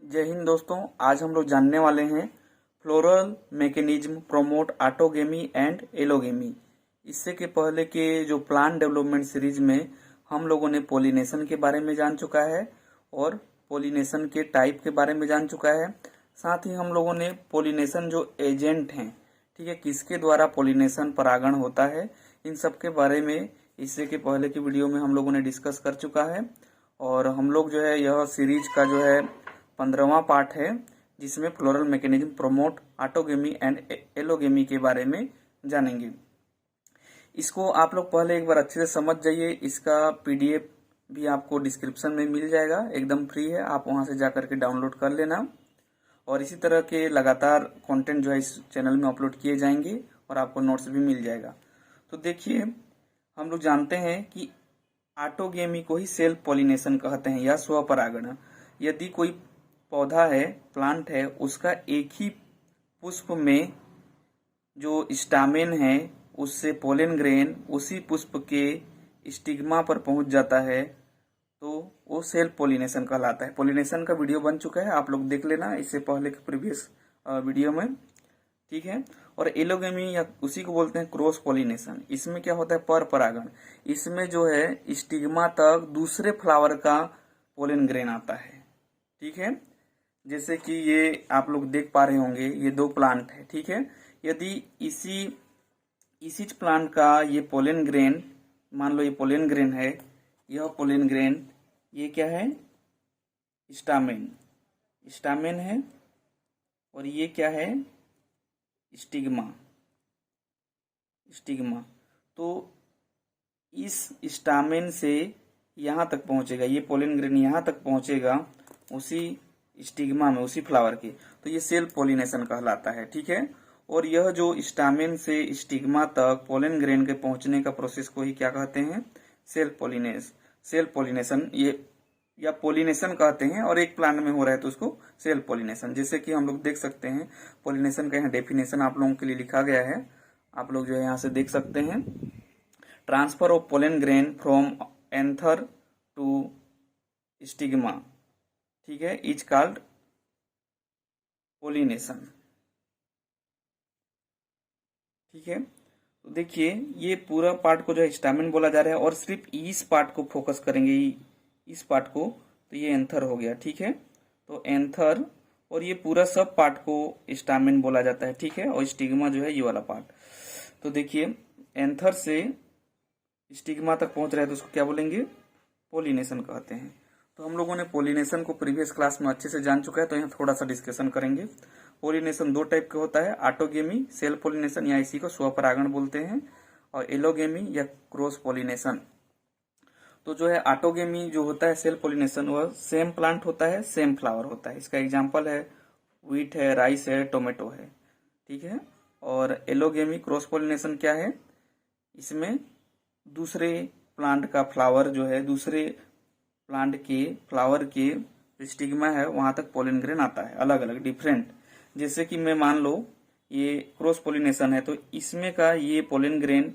जय हिंद दोस्तों। आज हम लोग जानने वाले हैं floral mechanism promote autogamy and allogamy. इससे के पहले के जो प्लांट डेवलपमेंट सीरीज में हम लोगों ने पोलिनेशन के बारे में जान चुका है और पोलिनेशन के टाइप के बारे में जान चुका है। साथ ही हम लोगों ने पोलिनेशन जो एजेंट हैं, ठीक है, किसके द्वारा पोलिनेशन परागण होता है, इन सब के बारे में इससे के पहले की वीडियो में हम लोगों ने डिस्कस कर चुका है। और हम लोग जो है यह सीरीज का जो है 15वां पार्ट है, जिसमें floral mechanism promote autogamy and allogamy के बारे में जानेंगे। इसको आप लोग पहले एक बार अच्छे से समझ जाइए। इसका पीडीएफ भी आपको डिस्क्रिप्शन में मिल जाएगा, एकदम फ्री है, आप वहां से जाकर के डाउनलोड कर लेना। और इसी तरह के लगातार कंटेंट जो है इस चैनल में अपलोड किए जाएंगे और आपको नोट्स भी मिल जाएगा। तो देखिए, हम लोग जानते हैं कि ऑटोगेमी को ही सेल्फ पॉलिनेशन कहते हैं या स्वपरागण। यदि कोई पौधा है, प्लांट है, उसका एक ही पुष्प में जो स्टामेन है उससे पोलन ग्रेन उसी पुष्प के स्टिग्मा पर पहुंच जाता है, तो वो सेल्फ पोलिनेशन कहलाता है। पोलिनेशन का वीडियो बन चुका है, आप लोग देख लेना इससे पहले के प्रीवियस वीडियो में, ठीक है। और एलोगेमी या उसी को बोलते हैं क्रॉस पोलिनेशन। इसमें क्या होता है, पर परागण। इसमें जो है स्टिग्मा तक दूसरे फ्लावर का पोलन ग्रेन आता है, ठीक है। जैसे कि ये आप लोग देख पा रहे होंगे, ये दो प्लांट है, ठीक है। यदि इसी प्लांट का ये पोलन ग्रेन, मान लो ये पोलन ग्रेन है, यह पोलन ग्रेन, ये क्या है, स्टामेन, स्टामेन है, और ये क्या है, स्टिग्मा, स्टिग्मा। तो इस स्टामेन से यहां तक पहुंचेगा, ये पोलन ग्रेन यहां तक पहुंचेगा उसी स्टिग्मा में, उसी फ्लावर के, तो ये सेल्फ पोलिनेशन कहलाता है, ठीक है। और यह जो स्टामेन से स्टिग्मा तक पोलन ग्रेन के पहुंचने का प्रोसेस को ही क्या कहते हैं, सेल्फ पोलिनेशन ये या पोलिनेशन कहते हैं। और एक प्लांट में हो रहा है तो उसको सेल्फ पोलिनेशन। जैसे कि हम लोग देख सकते हैं पोलिनेशन का यहाँ डेफिनेशन आप लोगों के लिए लिखा गया है, आप लोग जो है यहाँ से देख सकते हैं। Transfer of pollen grain from anther to stigma, ठीक है, इज कॉल्ड पोलिनेशन, ठीक है। तो देखिए, ये पूरा पार्ट को जो है स्टामेन बोला जा रहा है और सिर्फ इस पार्ट को फोकस करेंगे, इस पार्ट को, तो ये एंथर हो गया, ठीक है। तो एंथर, और ये पूरा सब पार्ट को स्टामेन बोला जाता है, ठीक है। और स्टिग्मा जो है ये वाला पार्ट। तो देखिए, एंथर से स्टिग्मा तक पहुंच रहा है तो उसको क्या बोलेंगे, पोलिनेशन कहते हैं। तो हम लोगों ने पोलिनेशन को प्रीवियस क्लास में अच्छे से जान चुका है, तो यहाँ थोड़ा सा डिस्कशन करेंगे। पोलिनेशन दो टाइप का होता है, ऑटोगेमी सेल्फ पोलिनेशन या इसी को स्वपरागण बोलते हैं, और एलोगेमी या क्रॉस पोलिनेशन। तो जो है ऑटोगेमी जो होता है सेल्फ पोलिनेशन, वह सेम प्लांट होता है, सेम फ्लावर होता है। इसका एग्जाम्पल है व्हीट है, राइस है, टोमेटो है, ठीक है। और एलोगेमी क्रॉस पोलिनेशन क्या है, इसमें दूसरे प्लांट का फ्लावर जो है, दूसरे प्लांट के फ्लावर के स्टिग्मा है वहां तक पोलन ग्रेन आता है, अलग अलग डिफरेंट। जैसे कि मैं मान लो ये क्रॉस पोलिनेशन है, तो इसमें का ये पोलन ग्रेन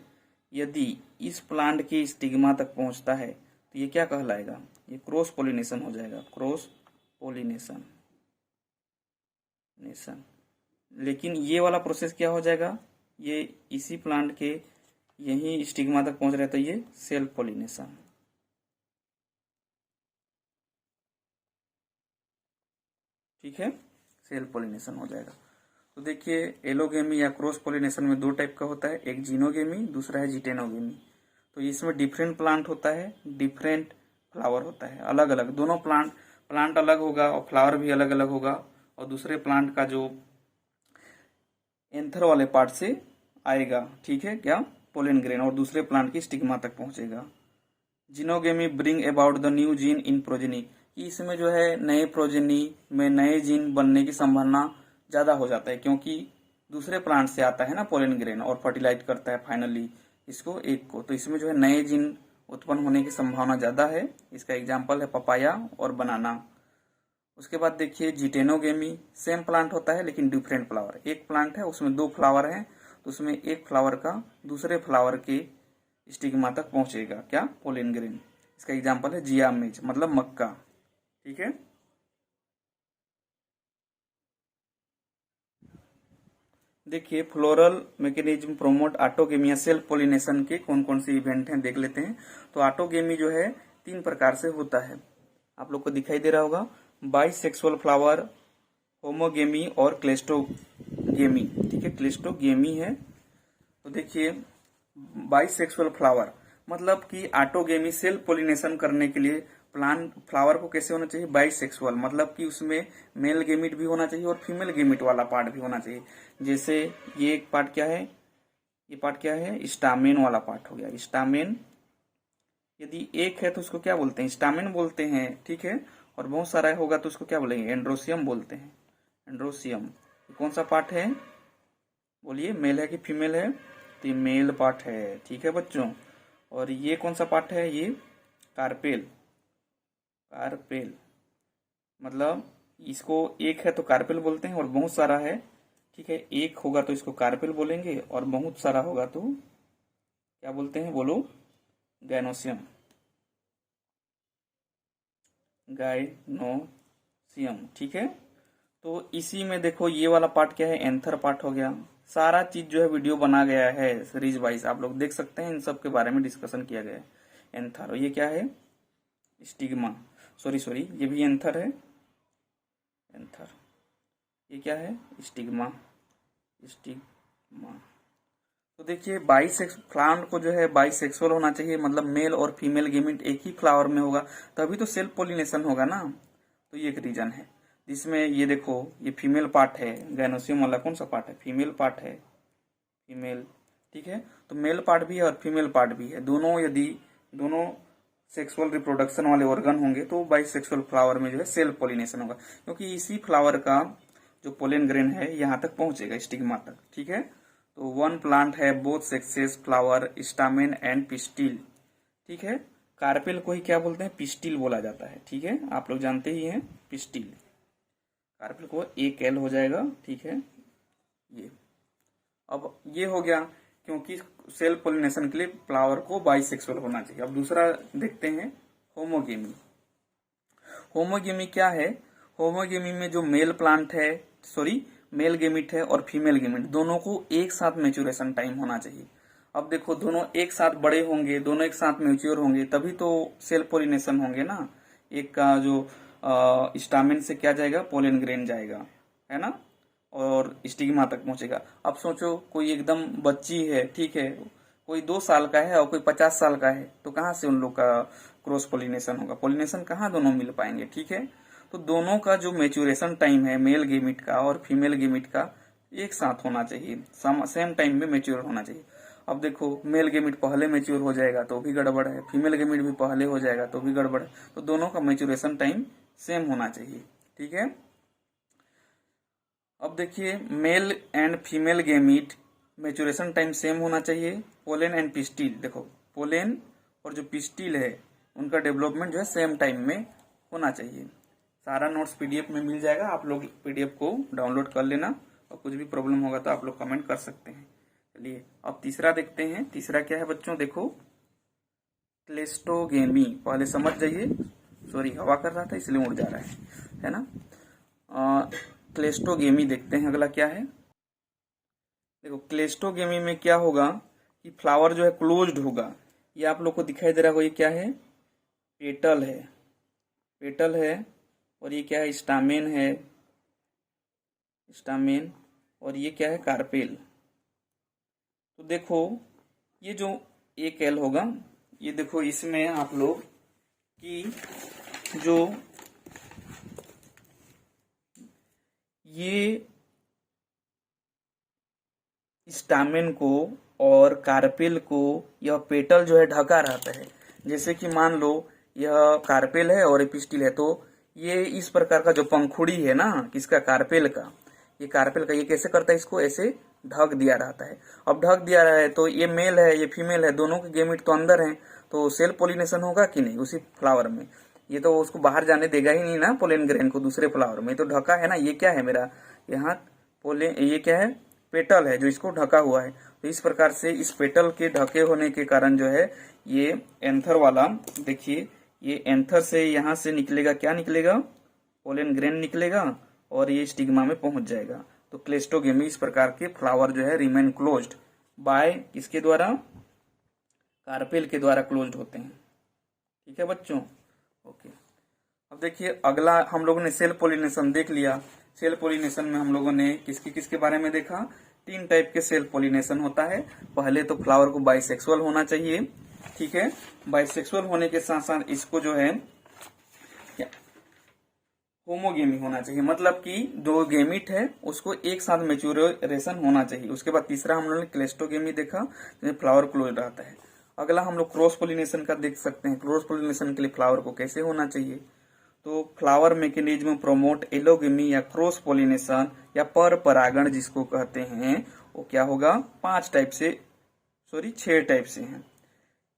यदि इस प्लांट के स्टिग्मा तक पहुंचता है तो ये क्या कहलाएगा, ये क्रॉस पोलिनेशन हो जाएगा, क्रॉस पोलिनेशन। लेकिन ये वाला प्रोसेस क्या हो जाएगा, ये इसी प्लांट के यही स्टिग्मा तक पहुंच रहा है तो ये सेल्फ पोलिनेशन, ठीक है, सेल्फ पोलिनेशन हो जाएगा। तो देखिए, एलोगेमी या क्रॉस पोलिनेशन में दो टाइप का होता है, एक जीनोगेमी, दूसरा है जिटेनोगेमी। तो इसमें डिफरेंट प्लांट होता है, डिफरेंट फ्लावर होता है, अलग अलग, दोनों प्लांट अलग होगा और फ्लावर भी अलग अलग होगा। और दूसरे प्लांट का जो एंथर वाले पार्ट से आएगा, ठीक है, क्या, पोलन ग्रेन, और दूसरे प्लांट की स्टिग्मा तक पहुंचेगा। Xenogamy bring about the new gene in progeny, कि इसमें जो है नए प्रोजेनी में नए जीन बनने की संभावना ज्यादा हो जाता है, क्योंकि दूसरे प्लांट से आता है ना पोलन ग्रेन और फर्टिलाइज करता है फाइनली इसको एक को, तो इसमें जो है नए जीन उत्पन्न होने की संभावना ज्यादा है। इसका एग्जाम्पल है पपाया और बनाना। उसके बाद देखिए जिटेनोगेमी, सेम प्लांट होता है लेकिन डिफरेंट फ्लावर। एक प्लांट है उसमें दो फ्लावर है, तो उसमें एक फ्लावर का दूसरे फ्लावर के स्टिग्मा तक पहुंचेगा, क्या, पोलन ग्रेन। इसका एग्जाम्पल है जिया मेज, मतलब मक्का, ठीक है। देखिए फ्लोरल मैकेनिज्म प्रमोट ऑटोगेमी या सेल्फ पोलिनेशन के कौन कौन से इवेंट हैं देख लेते हैं। तो ऑटोगेमी जो है 3 प्रकार से होता है, आप लोग को दिखाई दे रहा होगा, बाइसेक्सुअल फ्लावर, होमोगेमी और क्लेस्टोगेमी। ठीक है, क्लेस्टोगेमी है। तो देखिए बाइसेक्सुअल फ्लावर मतलब कि ऑटोगेमी सेल्फ पोलिनेशन करने के लिए प्लांट फ्लावर को कैसे होना चाहिए, बाइसेक्सुअल मतलब कि उसमें मेल गेमिट भी होना चाहिए और फीमेल गेमिट वाला पार्ट भी होना चाहिए। जैसे ये एक पार्ट क्या है, ये पार्ट क्या है, स्टामेन वाला पार्ट हो गया। स्टामेन यदि एक है तो उसको क्या बोलते हैं, स्टामेन बोलते हैं। ठीक है, और बहुत सारा होगा तो उसको क्या बोलेंगे, एंड्रोसियम बोलते हैं। एंड्रोसियम कौन सा पार्ट है, बोलिए, मेल है कि फीमेल है, तो ये मेल पार्ट है। ठीक है बच्चों, और ये कौन सा पार्ट है, ये कार्पेल। कार्पेल मतलब इसको एक है तो कार्पेल बोलते हैं और बहुत सारा है। ठीक है, एक होगा तो इसको कार्पेल बोलेंगे और बहुत सारा होगा तो क्या बोलते हैं, बोलो, गायनोसियम। गायनोसियम। ठीक है, तो इसी में देखो ये वाला पार्ट क्या है, एंथर पार्ट हो गया। सारा चीज जो है वीडियो बना गया है सीरीज वाइज, आप लोग देख सकते हैं, इन सब के बारे में डिस्कशन किया गया है। एंथर, और ये क्या है, स्टिग्मा, सॉरी ये भी एंथर है, एंथर, ये क्या है, स्टिग्मा। स्टिग्मा तो देखिए बाइसेक्स प्लांट को जो है बाइसेक्सुअल होना चाहिए, मतलब मेल और फीमेल गेमिट एक ही फ्लावर में होगा, तभी तो सेल्फ पोलिनेशन होगा ना। तो ये एक रीजन है जिसमें ये देखो ये फीमेल पार्ट है, गायनोसियम वाला कौन सा पार्ट है, फीमेल पार्ट है, फीमेल। ठीक है, तो मेल पार्ट भी है और फीमेल पार्ट भी है, दोनों यदि दोनों सेक्सुअल रिप्रोडक्शन वाले ऑर्गन होंगे तो बाइसेक्सुअल फ्लावर में जो है सेल्फ पोलिनेशन होगा, क्योंकि इसी फ्लावर का जो पोलन ग्रेन है यहाँ तक पहुंचेगा, स्टिग्मा तक। ठीक है, तो वन प्लांट है both sexes, flower, stamen and pistil. ठीक है, कार्पेल को ही क्या बोलते हैं, पिस्टिल बोला जाता है। ठीक है, आप लोग जानते ही हैं पिस्टिल, कार्पेल को एक एल हो जाएगा। ठीक है, ये अब ये हो गया, क्योंकि सेल्फ पोलिनेशन के लिए फ्लावर को बाइसेक्सुअल होना चाहिए। अब दूसरा देखते हैं, होमोगेमी। होमोगेमी क्या है, होमोगेमी में जो मेल प्लांट है, सॉरी मेल गेमिट है और फीमेल गेमिट, दोनों को एक साथ मैच्योरेशन टाइम होना चाहिए। अब देखो दोनों एक साथ बड़े होंगे, दोनों एक साथ मैच्योर होंगे, तभी तो सेल्फ पोलिनेशन होंगे ना। एक का जो स्टामेन से क्या जाएगा, पोलन ग्रेन जाएगा, है ना, और स्टिग्मा तक पहुंचेगा। अब सोचो कोई एकदम बच्ची है, ठीक है, कोई 2 साल का है और कोई 50 साल का है, तो कहाँ से उन लोग का क्रॉस पोलिनेशन होगा, पोलिनेशन कहाँ दोनों मिल पाएंगे। ठीक है, तो दोनों का जो मैच्योरेशन टाइम है मेल गेमिट का और फीमेल गेमिट का एक साथ होना चाहिए, सेम टाइम में मैच्योर होना चाहिए। अब देखो मेल गेमिट पहले मैच्योर हो जाएगा तो भी गड़बड़ है, फीमेल गेमिट भी पहले हो जाएगा तो भी गड़बड़ है, तो दोनों का मैच्योरेशन टाइम सेम होना चाहिए। ठीक है, अब देखिए male and female gamete maturation time same होना चाहिए। पोलेन एंड पिस्टिल, देखो पोलेन और जो पिस्टिल है उनका डेवलपमेंट जो है सेम टाइम में होना चाहिए। सारा नोट्स पीडीएफ में मिल जाएगा, आप लोग पीडीएफ को डाउनलोड कर लेना, और कुछ भी प्रॉब्लम होगा तो आप लोग कमेंट कर सकते हैं। चलिए अब तीसरा देखते हैं। तीसरा क्या है बच्चों, देखो क्लेस्टोगेमी, पहले समझ जाइए, सॉरी हवा कर रहा था इसलिए उड़ जा रहा है ना। क्लेस्टोगेमी देखते हैं, अगला क्या है। देखो क्लेस्टोगेमी में क्या होगा कि फ्लावर जो है क्लोज्ड होगा, ये आप लोग को दिखाई दे रहा होगा, ये क्या है, पेटल है, पेटल है, और ये क्या है, स्टामेन है, स्टामेन, और ये क्या है, कार्पेल। तो देखो ये जो एक एल होगा, ये देखो इसमें आप लोग कि जो ये स्टामेन को और कार्पेल को यह पेटल जो है ढका रहता है। जैसे कि मान लो यह कार्पेल है और पिस्टिल है, तो ये इस प्रकार का जो पंखुड़ी है ना किसका, कार्पेल का, ये कार्पेल का, ये कैसे करता है, इसको ऐसे ढक दिया रहता है। अब ढक दिया रहा है तो ये मेल है ये फीमेल है, दोनों के गेमिट तो अंदर हैं, तो सेल्फ पोलिनेशन होगा कि नहीं उसी फ्लावर में, ये तो उसको बाहर जाने देगा ही नहीं ना पोलन ग्रेन को दूसरे फ्लावर में, तो ढका है ना। ये क्या है मेरा यहाँ पोलेन, ये क्या है, पेटल है जो इसको ढका हुआ है। तो इस प्रकार से इस पेटल के ढके होने के कारण जो है ये एंथर वाला, देखिए ये एंथर से यहाँ से निकलेगा, क्या निकलेगा, पोलन ग्रेन निकलेगा और ये स्टिग्मा में पहुंच जाएगा। तो क्लेस्टोगेमी इस प्रकार के फ्लावर जो है रिमेन क्लोज्ड बाय किसके द्वारा, कार्पेल के द्वारा क्लोज्ड होते हैं। ठीक है बच्चों, ओके। अब देखिए अगला हम लोगों ने सेल्फ पोलिनेशन देख लिया। सेल्फ पोलिनेशन में हम लोगों ने किसके किसके बारे में देखा, 3 टाइप के सेल्फ पोलिनेशन होता है। पहले तो फ्लावर को बाइसेक्सुअल होना चाहिए, ठीक है। बाइसेक्सुअल होने के साथ साथ इसको जो है होमोगेमी होना चाहिए, मतलब कि दो गेमिट है उसको एक साथ मैच्योरेशन होना चाहिए। उसके बाद तीसरा हम लोगों ने क्लेस्टोगेमी देखा, जिसमें फ्लावर क्लोज रहता है। अगला हम लोग क्रॉस पोलिनेशन का देख सकते हैं। क्रॉस पोलिनेशन के लिए फ्लावर को कैसे होना चाहिए, तो फ्लावर मैकेनिज्म प्रोमोट एलोगेमी या क्रॉस पोलिनेशन या पर परागण जिसको कहते हैं, वो क्या होगा, 6 टाइप से हैं।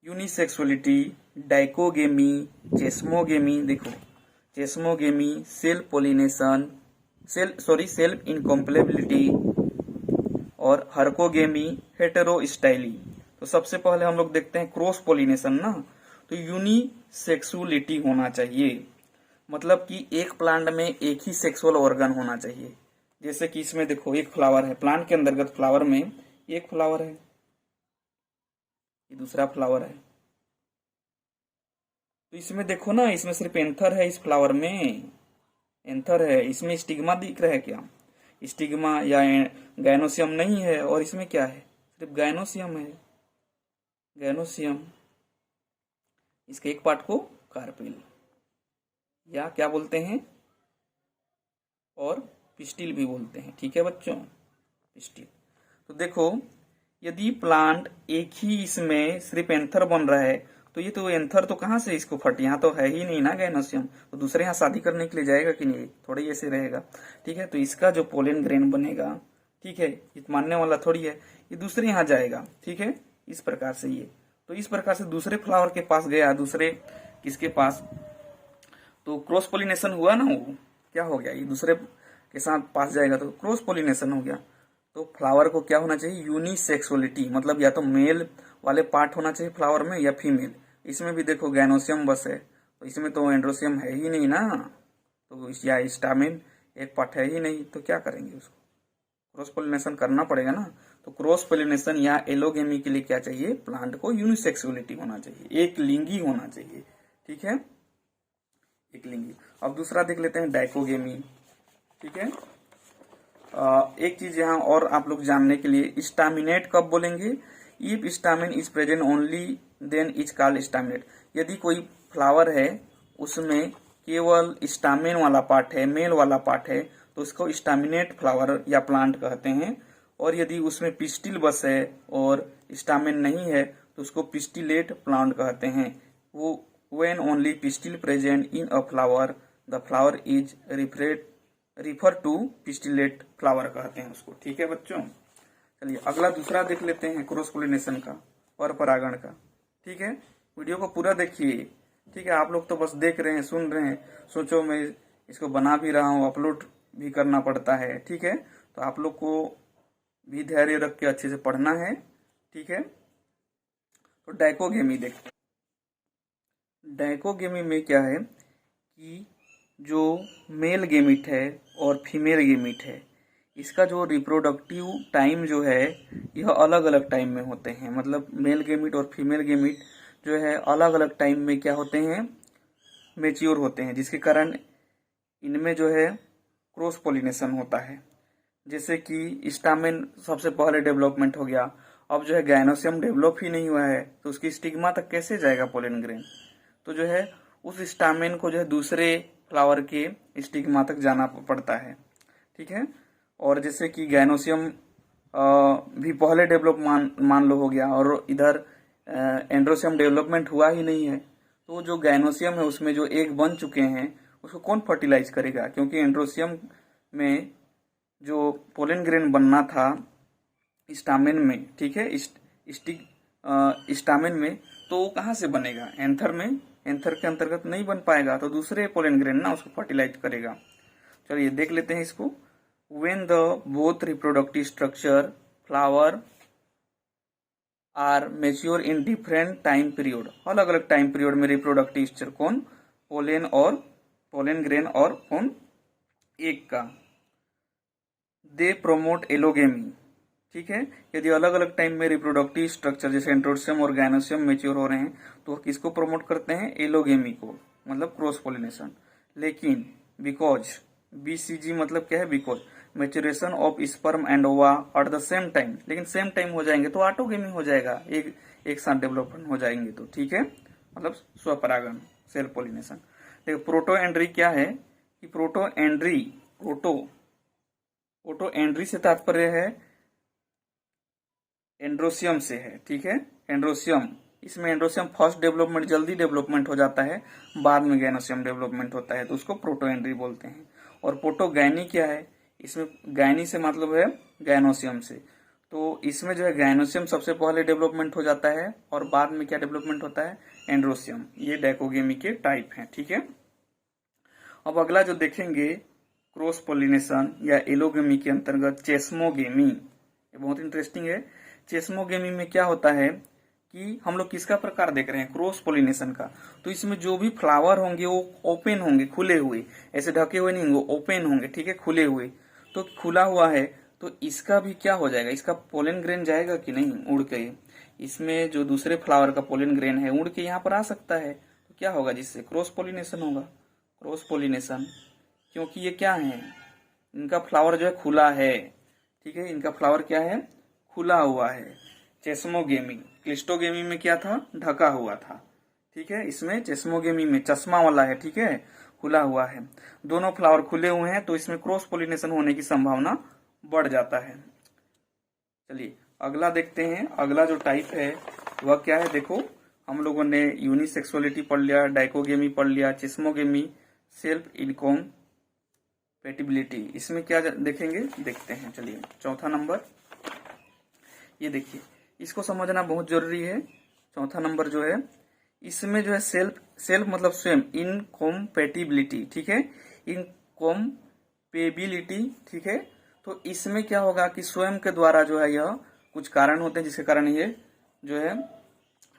यूनिसेक्सुअलिटी, डाइकोगेमी, चेस्मोगेमी, देखो चेस्मोगेमी, सेल्फ पोलिनेशन, सेल्फ इनकम्पेलेबिलिटी और हर्कोगेमी, हेटेरोस्टाइली। तो सबसे पहले हम लोग देखते हैं क्रॉस पोलिनेशन ना, तो यूनिसेक्सुअलिटी होना चाहिए, मतलब कि एक प्लांट में एक ही सेक्सुअल ऑर्गन होना चाहिए। जैसे कि इसमें देखो एक फ्लावर है, प्लांट के अंतर्गत फ्लावर में एक फ्लावर है, ये दूसरा फ्लावर है। तो इसमें देखो ना, इसमें सिर्फ एंथर है, इस फ्लावर में एंथर है, इसमें स्टिग्मा दिख रहा है क्या, स्टिग्मा या गायनोसियम नहीं है। और इसमें क्या है, सिर्फ गायनोसियम है, गायनोसियम। इसके एक पार्ट को कार्पेल या क्या बोलते हैं, और पिस्टिल भी बोलते हैं। ठीक है बच्चों, पिस्टिल। तो देखो यदि प्लांट एक ही इसमें सिर्फ एंथर बन रहा है, तो ये तो एंथर तो कहाँ से इसको फट, यहाँ तो है ही नहीं ना गायनोसियम, तो दूसरे यहाँ शादी करने के लिए जाएगा कि नहीं, थोड़ा ही ऐसे रहेगा। ठीक है, तो इसका जो पोलन ग्रेन बनेगा, ठीक है, ये मानने वाला थोड़ी है, ये दूसरे यहाँ जाएगा। ठीक है, इस प्रकार से ये, तो इस प्रकार से दूसरे फ्लावर के पास गया, दूसरे किसके पास, तो क्रॉस पोलिनेशन हुआ ना, वो क्या हो गया, ये दूसरे के साथ पास जाएगा तो क्रॉस पोलिनेशन हो गया। तो फ्लावर को क्या होना चाहिए, यूनिसेक्सुअलिटी, मतलब या तो मेल वाले पार्ट होना चाहिए फ्लावर में या फीमेल। इसमें भी देखो गैनोसियम बस है, तो इसमें तो एंड्रोसियम है ही नहीं ना, तो या स्टामिन एक पार्ट है ही नहीं, तो क्या करेंगे, उसको क्रॉस पोलिनेशन करना पड़ेगा ना। तो क्रॉस पोलिनेशन या एलोगेमी के लिए क्या चाहिए, प्लांट को यूनिसेक्सुअलिटी होना चाहिए, एक लिंगी होना चाहिए। ठीक है, एक लिंगी। अब दूसरा देख लेते हैं डाइकोगेमी। ठीक है, एक चीज यहाँ और आप लोग जानने के लिए, स्टामिनेट कब बोलेंगे, if stamen is present only then is called staminate. यदि कोई फ्लावर है उसमें केवल स्टामिन वाला पार्ट है, मेल वाला पार्ट है, तो उसको स्टामिनेट फ्लावर या प्लांट कहते हैं। और यदि उसमें पिस्टिल बस है और स्टामिन नहीं है, तो उसको पिस्टिलेट प्लांट कहते हैं। वो when only pistil present in a flower, the flower is refer to pistillate flower कहते हैं उसको। ठीक है बच्चों, चलिए अगला दूसरा देख लेते हैं क्रॉस पोलिनेशन का और परागण का। ठीक है, वीडियो को पूरा देखिए। ठीक है, आप लोग तो बस देख रहे हैं, सुन रहे हैं, सोचो मैं इसको बना भी रहा हूँ, अपलोड भी करना पड़ता है। ठीक है, तो आप लोग को भी धैर्य रख के अच्छे से पढ़ना है। ठीक है, तो डाइकोगेमी देखते हैं। डाइकोगेमी में क्या है कि जो मेल गेमिट है और फीमेल गेमिट है, इसका जो रिप्रोडक्टिव टाइम जो है यह अलग अलग टाइम में होते हैं। मतलब मेल गेमिट और फीमेल गेमिट जो है अलग अलग टाइम में क्या होते हैं, मैच्योर होते हैं, जिसके कारण इनमें जो है क्रॉस पोलिनेशन होता है। जैसे कि स्टामेन सबसे पहले डेवलपमेंट हो गया, अब जो है गायनोसियम डेवलप ही नहीं हुआ है, तो उसकी स्टिग्मा तक कैसे जाएगा पोलन ग्रेन, तो जो है उस स्टामेन को जो है दूसरे फ्लावर के स्टिग्मा तक जाना पड़ता है। ठीक है, और जैसे कि गायनोसियम भी पहले डेवलप मान लो हो गया, और इधर एंड्रोसियम डेवलपमेंट हुआ ही नहीं है, तो जो गायनोसियम है उसमें जो एग बन चुके हैं उसको कौन फर्टिलाइज करेगा, क्योंकि एंड्रोसियम में जो पोलन ग्रेन बनना था स्टामेन में, ठीक है, स्टामेन में, तो वो कहाँ से बनेगा, एंथर में, एंथर के अंतर्गत नहीं बन पाएगा, तो दूसरे पोलन ग्रेन ना उसको फर्टिलाइज करेगा। चलिए देख लेते हैं इसको। When the both reproductive structure flower are mature in different time period, अलग अलग टाइम पीरियड में रिप्रोडक्टिव स्ट्रक्चर कौन, पोलन ग्रेन और कौन एग का, दे प्रोमोट एलोगेमी, ठीक है। यदि अलग अलग टाइम में रिप्रोडक्टिव स्ट्रक्चर जैसे एंड्रोसियम और गायनोसियम मेच्योर हो रहे हैं तो किसको प्रमोट करते हैं, एलोगेमी को, मतलब क्रॉस पोलिनेशन। लेकिन बिकॉज, बीसीजी मतलब क्या है, because maturation of sperm and ओवा एट द सेम टाइम, लेकिन सेम टाइम हो जाएंगे तो ऑटोगेमी हो जाएगा, एक साथ डेवलपमेंट हो जाएंगे तो, ठीक है, मतलब स्वपरागण, सेल्फ पोलिनेशन। देखो प्रोटो एंड्री क्या है कि प्रोटो एंड्री से तात्पर्य है एंड्रोसियम से है, ठीक है, एंड्रोसियम। इसमें एंड्रोसियम फर्स्ट डेवलपमेंट जल्दी डेवलपमेंट हो जाता है, बाद में गैनोसियम डेवलपमेंट होता है, तो उसको प्रोटोएंड्री बोलते हैं। और प्रोटोगैनी क्या है, इसमें गैनी से मतलब है गैनोसियम से, तो इसमें जो है गैनोसियम सबसे पहले डेवलपमेंट हो जाता है और बाद में क्या डेवलपमेंट होता है, एंड्रोसियम। ये डाइकोगेमी के टाइप हैं, ठीक है। अब अगला जो देखेंगे क्रॉस पोलिनेशन या एलोगेमी के अंतर्गत चेस्मोगेमी, ये बहुत इंटरेस्टिंग है। चेस्मोगेमी में क्या होता है कि हम लोग किसका प्रकार देख रहे हैं, क्रॉस पोलिनेशन का। तो इसमें जो भी फ्लावर होंगे वो ओपन होंगे, खुले हुए, ऐसे ढके हुए नहीं होंगे, ओपन होंगे, ठीक है, खुले हुए। तो खुला हुआ है तो इसका भी क्या हो जाएगा, इसका पोलन ग्रेन जाएगा कि नहीं, उड़ के। इसमें जो दूसरे फ्लावर का पोलन ग्रेन है उड़ के यहाँ पर आ सकता है, तो क्या होगा, जिससे क्रॉस पोलिनेशन होगा। क्रॉस पोलिनेशन क्योंकि ये क्या है, इनका फ्लावर जो है खुला है, ठीक है, इनका फ्लावर क्या है, खुला हुआ है। चेस्मोगेमी, क्लिस्टोगेमी में क्या था, ढका हुआ था, ठीक है, इसमें चेस्मोगेमी में चश्मा वाला है, ठीक है, खुला हुआ है। दोनों फ्लावर खुले हुए हैं तो इसमें क्रॉस पोलिनेशन होने की संभावना बढ़ जाता है। चलिए अगला देखते हैं, अगला जो टाइप है वह क्या है। देखो हम लोगों ने यूनिसेक्सुअलिटी पढ़ लिया, डाइकोगेमी पढ़ लिया, चेस्मोगेमी, सेल्फ इनकॉम्पैटिबिलिटी। इसमें क्या देखेंगे, देखते हैं। चलिए चौथा नंबर, ये देखिए, इसको समझना बहुत जरूरी है। चौथा नंबर जो है, इसमें जो है सेल्फ मतलब स्वयं, इनकॉम्पैटिबिलिटी, ठीक है, इनकॉम्पेबिलिटी, ठीक है। तो इसमें क्या होगा कि स्वयं के द्वारा जो है यह कुछ कारण होते हैं जिसके कारण ये जो है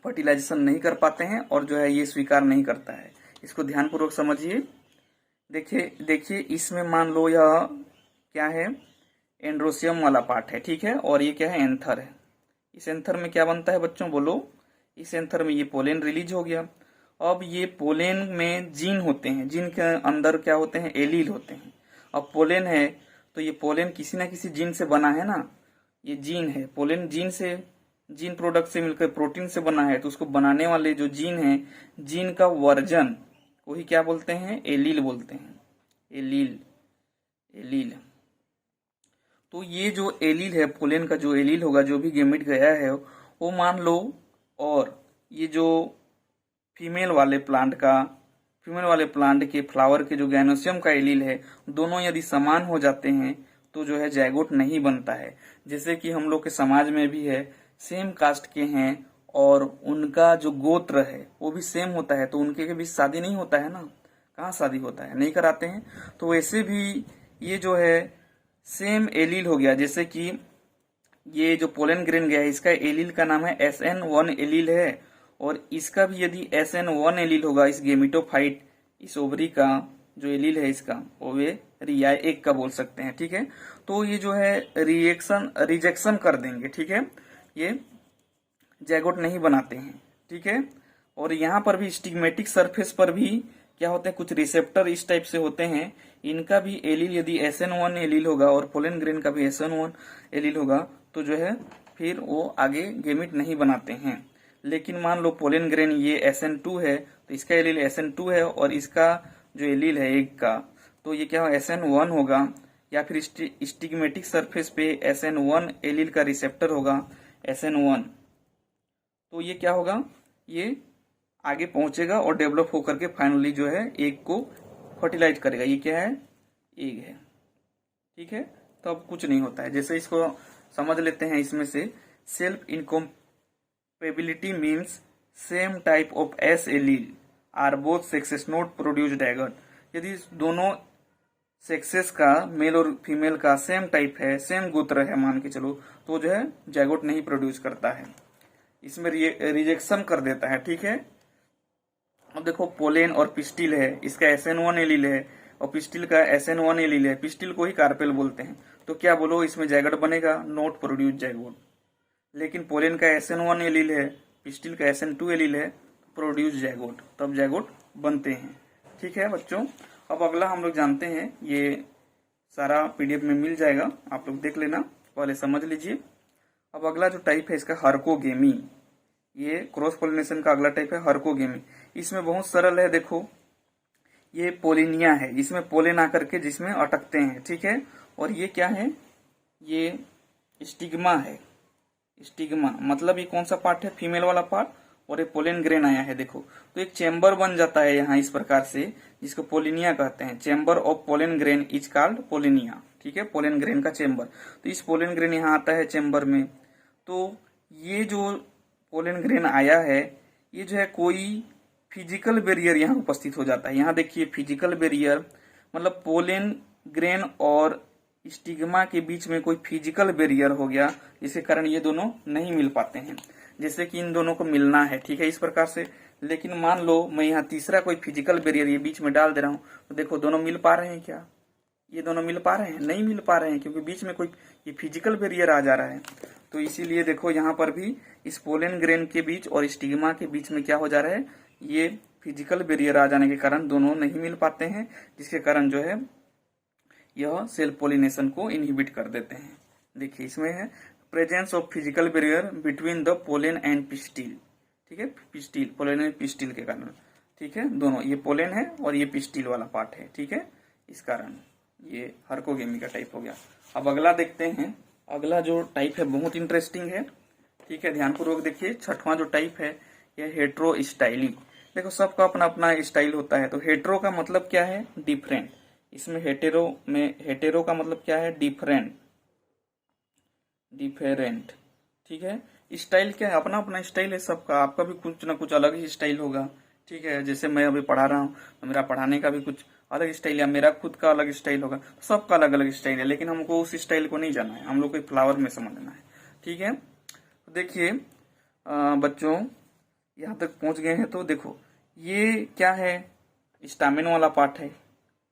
फर्टिलाइजेशन नहीं कर पाते हैं और जो है ये स्वीकार नहीं करता है। इसको ध्यानपूर्वक समझिए। देखिए इसमें मान लो यह क्या है, एंड्रोसियम वाला पार्ट है, ठीक है, और ये क्या है, एंथर है। इस एंथर में क्या बनता है बच्चों, बोलो। इस एंथर में ये पोलेन रिलीज हो गया। अब ये पोलेन में जीन होते हैं, जीन के अंदर क्या होते हैं, एलील होते हैं। अब पोलेन है तो ये पोलेन किसी ना किसी जीन से बना है ना, ये जीन है, पोलेन जीन से, जीन प्रोडक्ट से मिलकर प्रोटीन से बना है, तो उसको बनाने वाले जो जीन है, जीन का वर्जन को ही क्या बोलते हैं, एलील बोलते हैं, एलील। तो ये जो एलील है, पोलेन का जो एलील होगा, जो भी गेमेट गया है वो मान लो, और ये जो फीमेल वाले प्लांट के फ्लावर के जो गैनोसियम का एलील है, दोनों यदि समान हो जाते हैं तो जो है जायगोट नहीं बनता है। जैसे कि हम लोग के समाज में भी है, सेम कास्ट के हैं और उनका जो गोत्र है वो भी सेम होता है, तो उनके बीच शादी नहीं होता है ना, कहाँ शादी होता है, नहीं कराते हैं। तो वैसे भी ये जो है सेम एलील हो गया। जैसे कि ये जो पोलन ग्रेन गया है, इसका एलील का नाम है SN1 एलील है, और इसका भी यदि SN1 एलील होगा, इस गेमिटोफाइट, इस ओवरी का जो एलील है इसका, ओवेरिया एक का बोल सकते हैं, ठीक है। तो ये जो है रिजेक्शन कर देंगे, ठीक है, ये जैगोट नहीं बनाते हैं, ठीक है। और यहाँ पर भी स्टिग्मेटिक सरफेस पर भी क्या होते हैं, कुछ रिसेप्टर इस टाइप से होते हैं, इनका भी एलील यदि SN1 एलील होगा और पोलन ग्रेन का भी SN1 एलील होगा तो जो है फिर वो आगे गेमिट नहीं बनाते हैं। लेकिन मान लो पोलन ग्रेन ये SN2 है तो इसका एलील SN2 है और इसका जो एलील है एक का, तो ये क्या SN1 होगा, या फिर स्टिग्मेटिक सरफेस पे SN1 एलील का रिसेप्टर होगा SN1, तो ये क्या होगा, ये आगे पहुंचेगा और डेवलप होकर के फाइनली जो है एग को फर्टिलाइज करेगा। ये क्या है, एग है, ठीक है। तो अब कुछ नहीं होता है। जैसे इसको समझ लेते हैं, इसमें से self incompatibility means same type of S allele are both sexes not produce zygote. यदि दोनों सेक्सेस का, मेल और फीमेल का सेम टाइप है, सेम गोत्र है मान के चलो, तो जो है जायगोट नहीं प्रोड्यूस करता है, इसमें रिजेक्शन कर देता है, ठीक है। अब देखो पोलेन और पिस्टिल है, इसका SN1 एलील है, और पिस्टिल का SN1 एलील है, पिस्टिल को ही कार्पेल बोलते हैं। तो क्या बोलो, इसमें जैगोट बनेगा? Not produce zygote. लेकिन पोलेन का SN1 एलील है, पिस्टिल का SN2 एलील है, प्रोड्यूस जैगोट, तब जैगोट बनते हैं। ठीक है बच्चों, अब अगला हम लोग जानते हैं, ये सारा PDF में मिल जाएगा, आप लोग देख लेना, पहले समझ लीजिए। अब अगला जो टाइप है इसका हर्कोगेमी, ये क्रॉस पोलिनेशन का अगला टाइप है हर्कोगेमी। इसमें बहुत सरल है, देखो ये पोलिनिया है, इसमें पोलेन आकर के जिसमें अटकते हैं, ठीक है। और ये क्या है? ये स्टिग्मा है। स्टिग्मा मतलब ये कौन सा पार्ट है? फीमेल वाला पार्ट। और ये पोलेन ग्रेन आया है, देखो तो एक चेम्बर बन जाता है यहाँ इस प्रकार से, जिसको पोलिनिया कहते हैं। Chamber of pollen grain is called pollinia, ठीक है, पोलेन ग्रेन का चेम्बर। तो इस पोलेन ग्रेन यहाँ आता है चेम्बर में। तो ये जो पोलेन ग्रेन आया है, ये जो है कोई फिजिकल बैरियर यहाँ उपस्थित हो जाता है। यहाँ देखिए फिजिकल बैरियर मतलब पोलेन ग्रेन और स्टिग्मा के बीच में कोई फिजिकल बैरियर हो गया, जिसके कारण ये दोनों नहीं मिल पाते हैं, जैसे कि इन दोनों को मिलना है, ठीक है, इस प्रकार से। लेकिन मान लो मैं यहाँ तीसरा कोई फिजिकल बैरियर ये बीच में डाल दे रहा हूँ, तो देखो दोनों मिल पा रहे हैं क्या? ये दोनों मिल पा रहे हैं? नहीं मिल पा रहे हैं, क्योंकि बीच में कोई ये फिजिकल बैरियर आ जा रहा है। तो इसीलिए देखो यहाँ पर भी इस पोलेन ग्रेन के बीच और स्टिग्मा के बीच में क्या हो जा रहा है? ये फिजिकल बैरियर आ जाने के कारण दोनों नहीं मिल पाते हैं, जिसके कारण जो है यह सेल्फ पोलिनेशन को इनहिबिट कर देते हैं। देखिए इसमें है presence of physical barrier between the pollen and pistil, ठीक है, पिस्टिल, पोलेन एंड पिस्टिल के कारण, ठीक है, दोनों, ये पोलेन है और ये पिस्टिल वाला पार्ट है, ठीक है, इस कारण ये हर्कोगेमी का टाइप हो गया। अब अगला देखते हैं, अगला जो टाइप है बहुत इंटरेस्टिंग है, ठीक है, ध्यानपूर्वक देखिए। छठवां जो टाइप है यह हेट्रोस्टाइली। देखो सबका अपना अपना स्टाइल होता है। तो हेट्रो का मतलब क्या है? डिफरेंट। इसमें हेटेरो का मतलब क्या है? डिफरेंट, डिफरेंट, ठीक है। स्टाइल क्या है? अपना अपना स्टाइल है सबका, आपका भी कुछ ना कुछ अलग ही स्टाइल होगा, ठीक है। जैसे मैं अभी पढ़ा रहा हूँ तो मेरा पढ़ाने का भी कुछ अलग स्टाइल है, मेरा खुद का अलग स्टाइल होगा, सबका अलग अलग स्टाइल है। लेकिन हमको उस स्टाइल को नहीं जाना है, हम लोग को फ्लावर में समझना है, ठीक है। तो देखिए बच्चों यहाँ तक पहुंच गए हैं, तो देखो ये क्या है? स्टामेन वाला पार्ट है।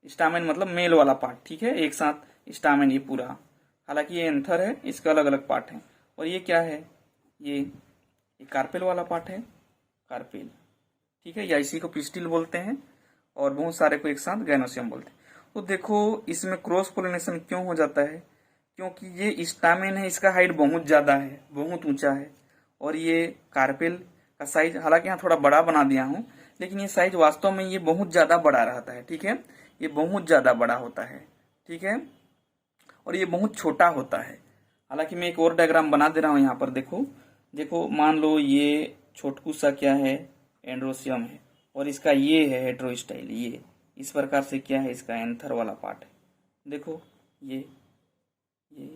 स्टामेन मतलब मेल वाला पार्ट, ठीक है, एक साथ स्टामेन ये पूरा। हालांकि ये एंथर है, इसका अलग अलग पार्ट है। और ये क्या है? ये कार्पेल वाला पार्ट है, कार्पेल, ठीक है, या इसी को पिस्टिल बोलते हैं, और बहुत सारे को एक साथ गैनोसियम बोलते हैं। तो देखो इसमें क्रॉस पोलिनेशन क्यों हो जाता है? क्योंकि ये स्टामेन है, इसका हाइट बहुत ज्यादा है, बहुत ऊंचा है। और ये कार्पेल का साइज, हालांकि यहाँ थोड़ा बड़ा बना दिया हूँ, लेकिन ये साइज वास्तव में ये बहुत ज्यादा बड़ा रहता है, ठीक है, ये बहुत ज्यादा बड़ा होता है, ठीक है। और ये बहुत छोटा होता है। हालांकि मैं एक और डायग्राम बना दे रहा हूं यहाँ पर, देखो देखो, मान लो ये छोटकू सा क्या है? एंड्रोसियम है, और इसका ये है हेट्रोस्टाइल, ये इस प्रकार से क्या है? इसका एंथर वाला पार्ट है। देखो ये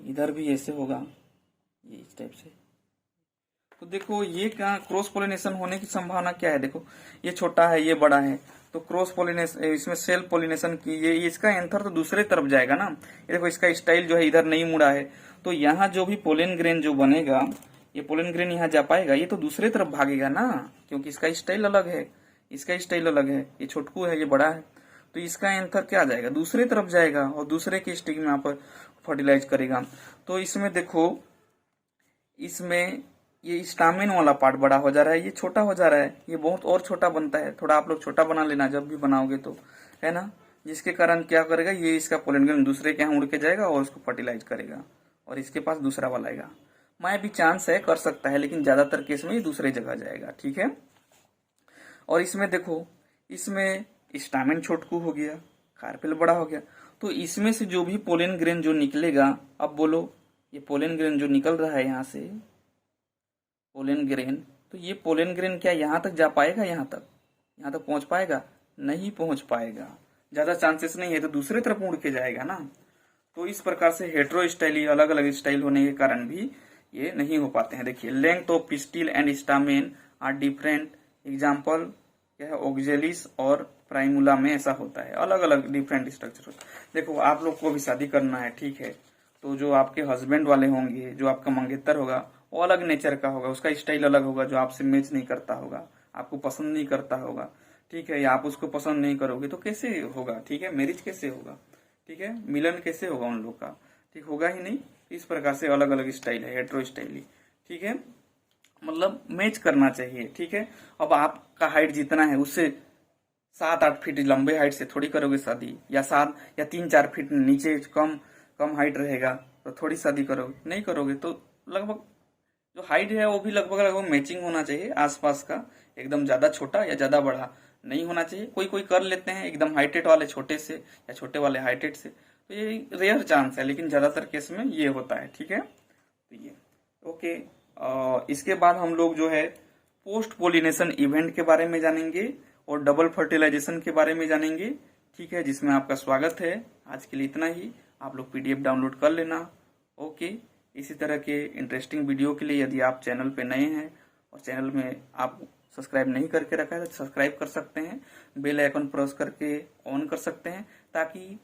इधर भी ऐसे होगा, ये इस टाइप से। तो देखो ये क्या क्रॉस पोलिनेशन होने की संभावना क्या है? देखो ये छोटा है, ये बड़ा है, तो क्रॉस पोलिनेशन, इसमें सेल्फ पोलिनेशन की ये इसका एंथर तो दूसरे तरफ जाएगा ना। ये देखो इसका स्टाइल जो है इधर नहीं मुड़ा है, तो यहाँ जो भी पोलेन ग्रेन जो बनेगा, ये पोलेन ग्रेन यहाँ जा पाएगा? ये तो दूसरे तरफ भागेगा ना, क्योंकि इसका स्टाइल अलग है, इसका स्टाइल अलग है, ये छोटकू है, ये बड़ा है। तो इसका एंथर क्या जाएगा? दूसरे तरफ जाएगा, और दूसरे के स्टिक में यहाँ पर फर्टिलाइज करेगा। तो इसमें देखो, इसमें ये स्टामेन वाला पार्ट बड़ा हो जा रहा है, ये छोटा हो जा रहा है, ये बहुत और छोटा बनता है। थोड़ा आप लोग छोटा बना लेना जब भी बनाओगे तो, है ना, जिसके कारण क्या करेगा? ये इसका पोलन ग्रेन दूसरे के यहाँ उड़ के जाएगा और उसको फर्टिलाइज करेगा, और इसके पास दूसरा वाला आएगा। मैं भी चांस है, कर सकता है, लेकिन ज्यादातर केस में ये दूसरे जगह जाएगा, ठीक है। और इसमें देखो, इसमें स्टामेन छोटकू हो गया, कार्पेल बड़ा हो गया। तो इसमें से जो भी पोलेन ग्रेन जो निकलेगा, अब बोलो ये पोलेन ग्रेन जो निकल रहा है यहाँ से, पोलेन ग्रेन, तो ये पोलेन ग्रेन क्या यहाँ तक जा पाएगा? यहाँ तक पहुंच पाएगा? नहीं पहुंच पाएगा, ज्यादा चांसेस नहीं है, तो दूसरे तरफ उड़ के जाएगा ना। तो इस प्रकार से हेट्रोस्टाइली, अलग अलग स्टाइल होने के कारण भी ये नहीं हो पाते हैं। देखिए length of pistil and stamen are different. Example क्या है? ऑक्जेलिस और प्राइमुला में ऐसा होता है, अलग अलग डिफरेंट स्ट्रक्चर होता है। देखो आप लोग को भी शादी करना है, ठीक है, तो जो आपके हस्बैंड वाले होंगे, जो आपका मंगेतर होगा, वो अलग नेचर का होगा, उसका स्टाइल अलग होगा, जो आपसे मैच नहीं करता होगा, आपको पसंद नहीं करता होगा, ठीक है, या आप उसको पसंद नहीं करोगे तो कैसे होगा, ठीक है, मैरिज कैसे होगा, ठीक है, मिलन कैसे होगा उन लोग का, ठीक, होगा ही नहीं। इस प्रकार से अलग अलग स्टाइल है, हेट्रो स्टाइली, ठीक है, मतलब मैच करना चाहिए, ठीक है। अब आपका हाइट जितना है उससे 7-8 फीट लंबे हाइट से थोड़ी करोगे शादी, या 7 या 3-4 फीट नीचे कम कम हाइट रहेगा तो थोड़ी शादी करोगे, नहीं करोगे। तो लगभग जो हाइट है वो भी लगभग लगभग मैचिंग होना चाहिए, आसपास का, एकदम ज्यादा छोटा या ज्यादा बड़ा नहीं होना चाहिए। कोई कोई कर लेते हैं एकदम हाइटेड वाले छोटे से, या छोटे वाले हाइटेड से, तो ये रेयर चांस है, लेकिन ज्यादातर केस में ये होता है, ठीक है। तो ये ओके। इसके बाद हम लोग जो है पोस्ट पोलिनेशन इवेंट के बारे में जानेंगे और डबल फर्टिलाइजेशन के बारे में जानेंगे, ठीक है, जिसमें आपका स्वागत है। आज के लिए इतना ही, आप लोग पीडीएफ डाउनलोड कर लेना। ओके, इसी तरह के इंटरेस्टिंग वीडियो के लिए यदि आप चैनल पे नए हैं और चैनल में आप सब्सक्राइब नहीं करके रखा है तो सब्सक्राइब कर सकते हैं, बेल आइकन प्रेस करके ऑन कर सकते हैं, ताकि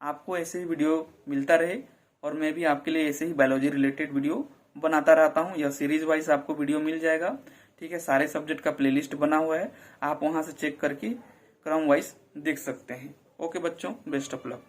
आपको ऐसे ही वीडियो मिलता रहे और मैं भी आपके लिए ऐसे ही बायोलॉजी रिलेटेड वीडियो बनाता रहता हूँ। यह सीरीज वाइज आपको वीडियो मिल जाएगा, ठीक है। सारे सब्जेक्ट का प्लेलिस्ट बना हुआ है, आप वहां से चेक करके क्रम वाइज देख सकते हैं। ओके बच्चों, बेस्ट ऑफ लक।